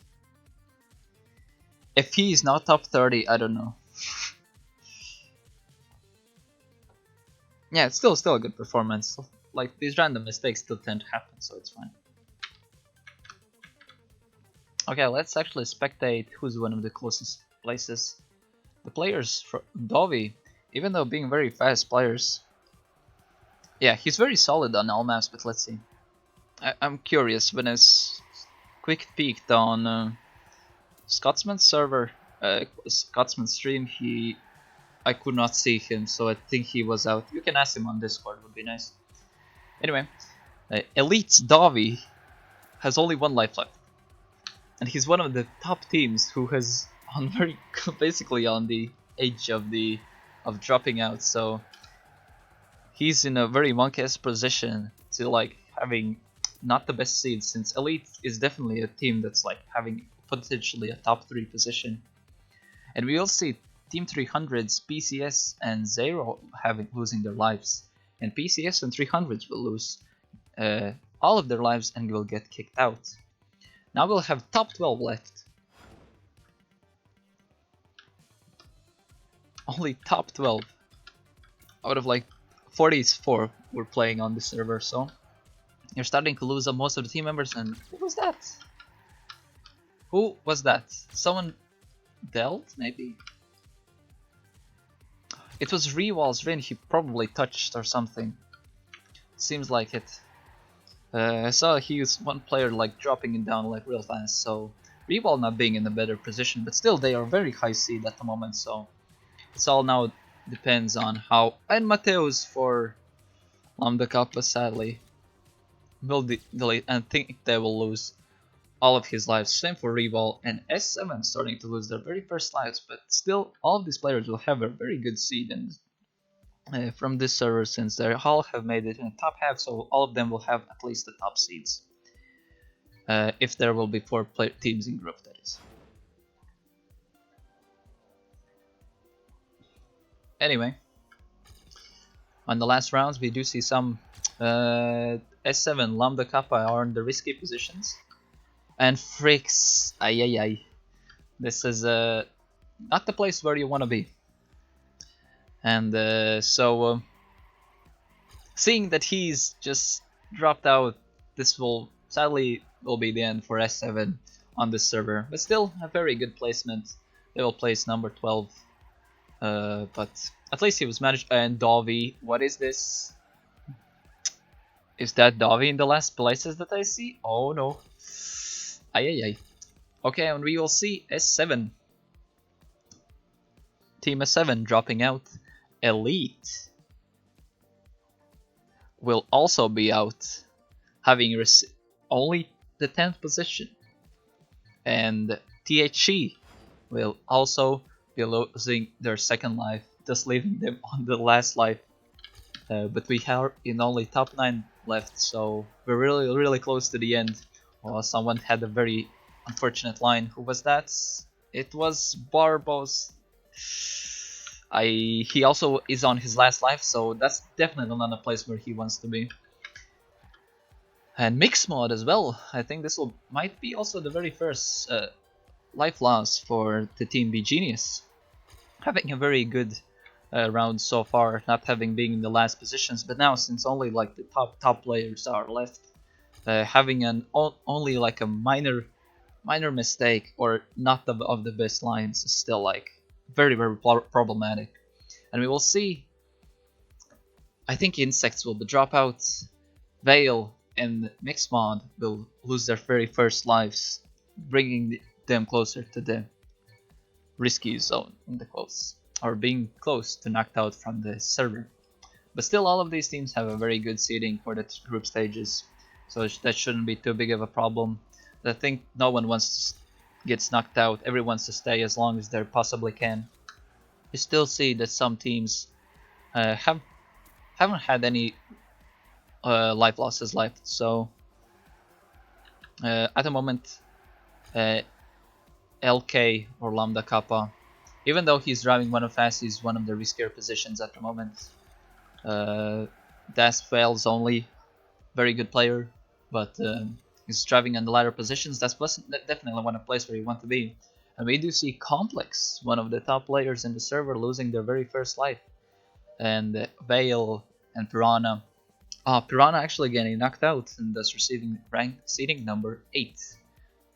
If he is not top 30, I don't know. Yeah, it's still a good performance. Like, these random mistakes still tend to happen, so it's fine. Okay, let's actually spectate who's one of the closest places. The players for Dovi, even though being very fast players. Yeah, he's very solid on all maps, but let's see. I'm curious, when I quick peeked on Scotsman's server, Scotsman's stream, I could not see him, so I think he was out. You can ask him on Discord, would be nice. Anyway, Elite's Davi has only 1 life left, and he's one of the top teams who has on very basically on the edge of dropping out. So he's in a very monkey-ass position to like having not the best seed, since Elite is definitely a team that's like having potentially a top 3 position. And we will see Team 300's PCS and Zero losing their lives, and PCS and 300s will lose all of their lives and will get kicked out. Now we'll have top 12 left. Only top 12 out of like 44 were playing on the server, so you're starting to lose most of the team members. And who was that? Who was that? Someone dealt, maybe? It was Rewall's Rin he probably touched or something. Seems like it. I saw he was one player like dropping it down like real fast, so Rewall not being in a better position, but still they are very high seed at the moment, so it's all now depends on how. And Mateus for Lambda Kappa sadly will delete, and think they will lose all of his lives. Same for Rewall and S7 starting to lose their very first lives, but still all of these players will have a very good seed and from this server, since they all have made it in the top half, so all of them will have at least the top seeds. If there will be 4 teams in group, that is. Anyway, on the last rounds we do see some S7 Lambda Kappa are in the risky positions. And Fricks, ay. This is not the place where you want to be. And so seeing that he's just dropped out, this will sadly be the end for S7 on this server, but still a very good placement. They will place number 12, but at least he was managed. And Davi, what is this? Is that Davi in the last places that I see? Oh no. Ay. Okay, and we will see S7. Team S7 dropping out. Elite will also be out, having only the 10th position. And THC will also be losing their second life, thus leaving them on the last life. But we have in only top 9 left, so we're really close to the end. Someone had a very unfortunate line. Who was that? It was Barbos. He also is on his last life, so that's definitely not a place where he wants to be. And mixed mod as well. I think this might be also the very first life loss for the team Be Genius. Having a very good round so far, not having been in the last positions, but now since only like the top players are left, having only like a minor mistake or not of the best lines is still like very problematic. And we will see, I think Insects will be dropouts, Veil and Mixmod will lose their very first lives, bringing them closer to the risky zone in the quotes, or being close to knocked out from the server. But still all of these teams have a very good seeding for the group stages, so that shouldn't be too big of a problem. I think no one wants to get knocked out, everyone wants to stay as long as they possibly can. You still see that some teams haven't had any life losses left, so at the moment LK or Lambda Kappa, even though he's driving one of fast, he's one of the riskier positions at the moment. Das fails only, very good player, but he's driving on the latter positions. That's definitely one of the places where you want to be. And we do see Complex, one of the top players in the server, losing their very first life. And Veil and Piranha. Piranha actually getting knocked out and thus receiving rank seeding number 8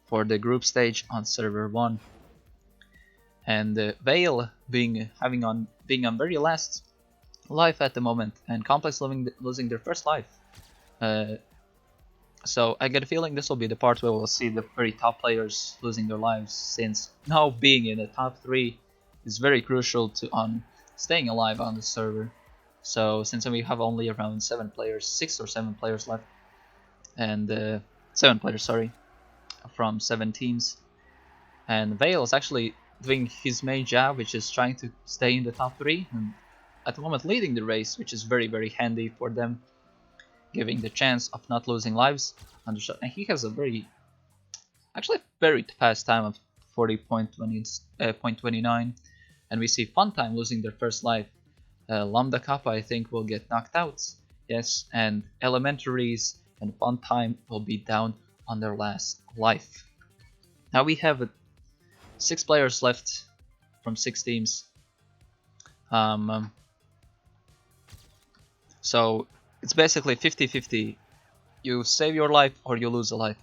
for the group stage on server 1. And Veil being on very last life at the moment, and Complex losing their first life. So I get a feeling this will be the part where we'll see the very top players losing their lives, since now being in the top 3 is very crucial to on staying alive on the server. So since we have only around 7 players, 6 or 7 players left, and 7 players, sorry, from 7 teams, and Vale is actually doing his main job, which is trying to stay in the top 3, and at the moment leading the race, which is very handy for them, giving the chance of not losing lives. And he has a very fast time of 40.29, and we see Funtime losing their first life. Lambda Kappa, I think, will get knocked out. Yes, and Elementaries and Funtime will be down on their last life. Now we have 6 players left from 6 teams. So it's basically 50-50. You save your life or you lose a life.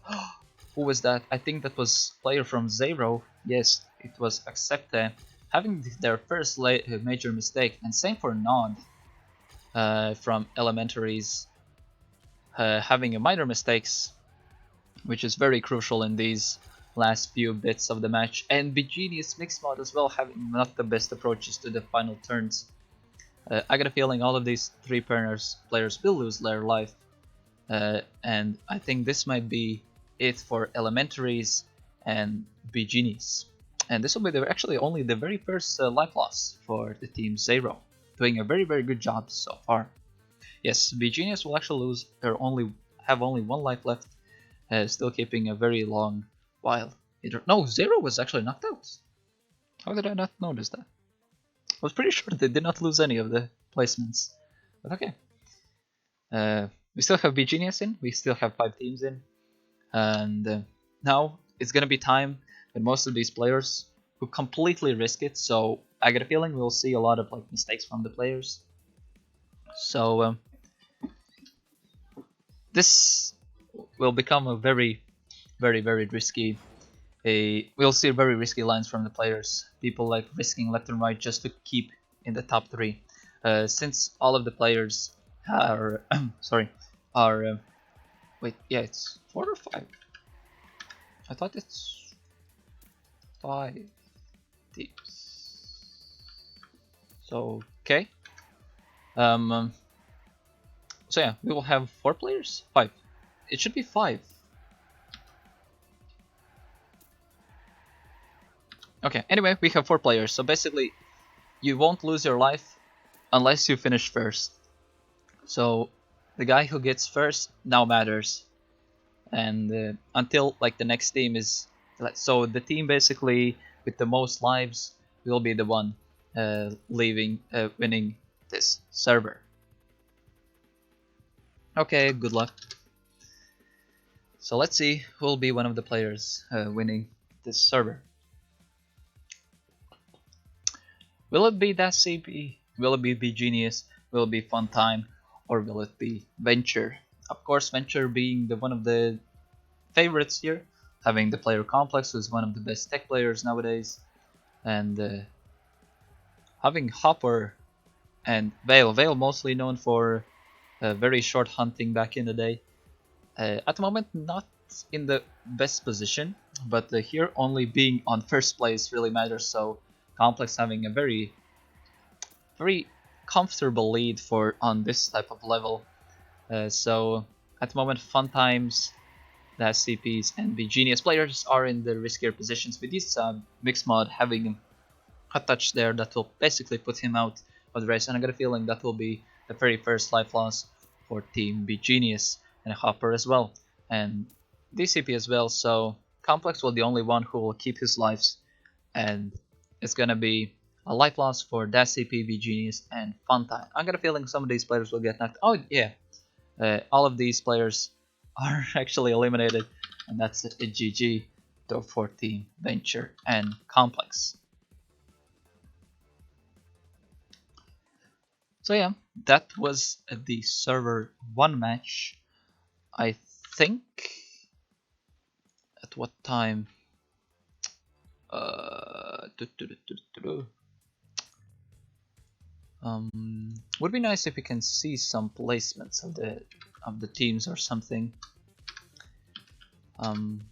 Who was that? I think that was player from Zero. Yes, it was Accepte, having their first major mistake, and same for Nod from Elementaries, having a minor mistakes, which is very crucial in these last few bits of the match. And Begenius Mixed Mod as well, having not the best approaches to the final turns. I got a feeling all of these 3 players will lose their life, and I think this might be it for Elementaries and Begenius. And this will be actually only the very first life loss for the team Zero, doing a very good job so far. Yes, Begenius will actually lose have only 1 life left, still keeping a very long while. No, Zero was actually knocked out. How did I not notice that? I was pretty sure they did not lose any of the placements. But okay. We still have Begenius in, we still have 5 teams in. And now it's gonna be time that most of these players who completely risk it. So I get a feeling we'll see a lot of mistakes from the players. So this will become a very risky. We'll see very risky lines from the players. People risking left and right just to keep in the top 3. Since all of the players are wait, yeah, it's 4 or 5. I thought it's 5 teams. So okay. So yeah, we will have 4 players. 5. It should be 5. Okay. Anyway, we have 4 players. So basically, you won't lose your life unless you finish first. So the guy who gets first now matters, and until the next team is, so the team basically with the most lives will be the one winning this server. Okay, good luck. So let's see who will be one of the players winning this server. Will it be that CP? Will it be Begenius? Will it be Funtime? Or will it be Venture? Of course, Venture being one of the favorites here, having the player Complex, who's one of the best tech players nowadays, and having Hopper and Vale. Vale mostly known for very short hunting back in the day. At the moment, not in the best position, but here only being on first place really matters. So Complex having a very comfortable lead on this type of level. So at the moment, Funtimes, the SCPs, and the Genius players are in the riskier positions, with this mixed mod having a touch there that will basically put him out of the race. And I got a feeling that will be the very first life loss for Team B Genius, and Hopper as well, and DCP as well. So Complex will be the only one who will keep his lives, and it's gonna be a life loss for DCP, B Genius, and Funtime. I got a feeling some of these players will get knocked. Oh yeah, all of these players are actually eliminated, and that's a GG for Team Venture and Complex. So yeah, that was the server 1 match. I think at what time? Would be nice if we can see some placements of the teams or something. Um,